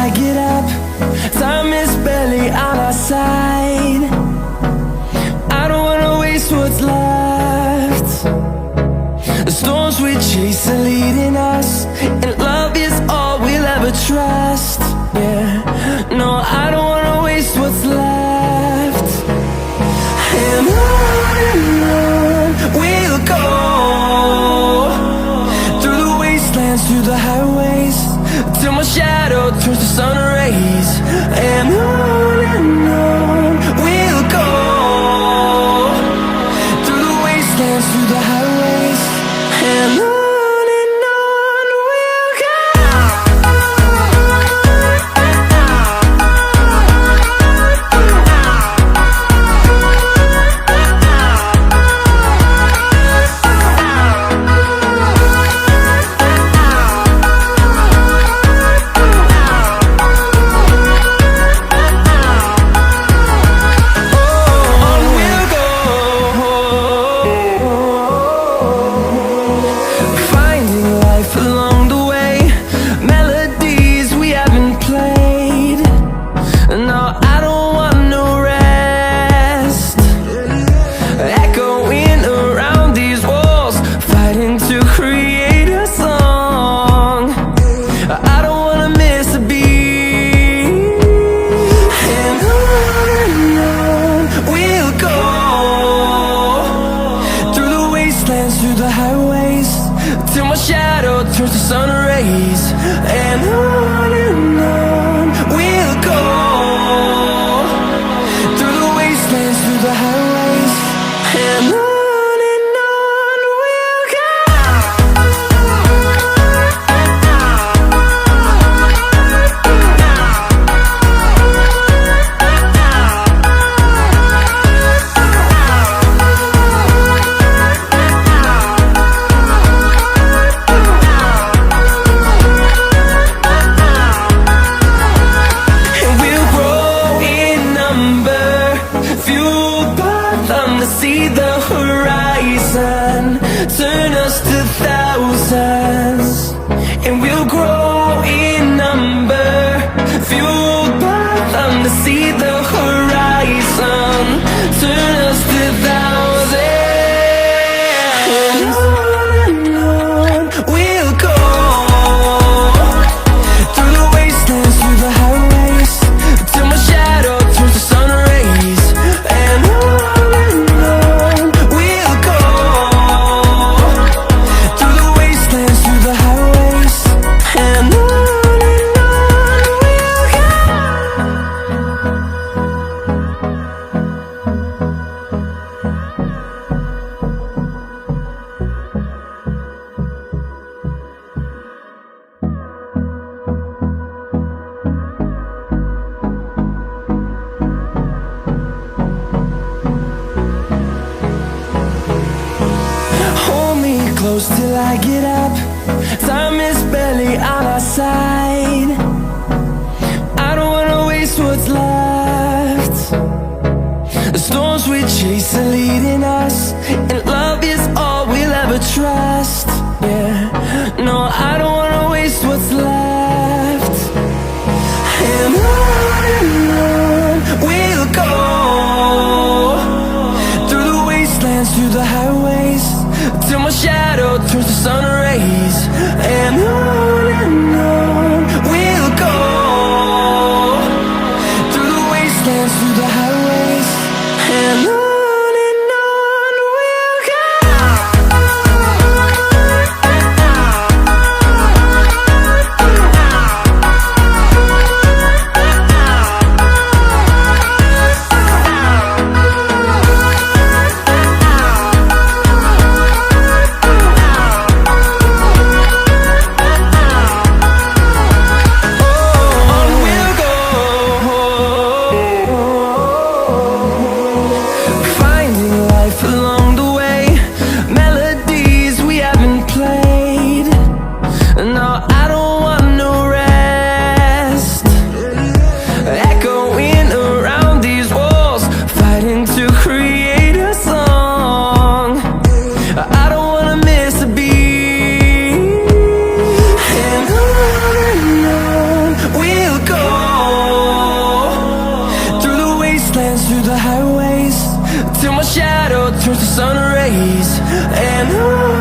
I get up. Time is barely on our side. I don't wanna waste what's left. The storms we chase are leading us, and love is all we'll ever trust. Yeah, no, I don't wanna waste what's left. And on we'll go, through the wastelands, through the highways, till my shadow turns to sun rays. And on we'll go, through the wastelands, through the highways, and on we'll go. Finding life along the way, melodies we haven't played. No, I don't want no rest. Echoing around these walls, fighting to create a song. I don't wanna miss a beat. And on we'll go, through the wastelands, through the highways, till my shadow turns to sun rays. And on we'll go, through the wastelands, through the highways, and on we'll go. And we'll grow in number, fueled by them to see the horizon, turn us to thousands. And we'll grow in number, fueled by them to see the horizon, turn us to thousands. And on we'll go, through the wastelands, through the highways, till my shadow turns to sun rays. And on we'll go, through the wastelands, through the highways, and on we'll go. Hold me close till I get up. Time is barely on our side. I don't wanna waste what's left. The storms we chase are leading us, and love is all we'll ever trust. Yeah, no, I don't wanna waste what's left. And on we'll go, through the wastelands, through the highways, till my shadow turns to sun rays. And on we'll go, through the wastelands, through the highways, and on we'll go. On we'll go, And on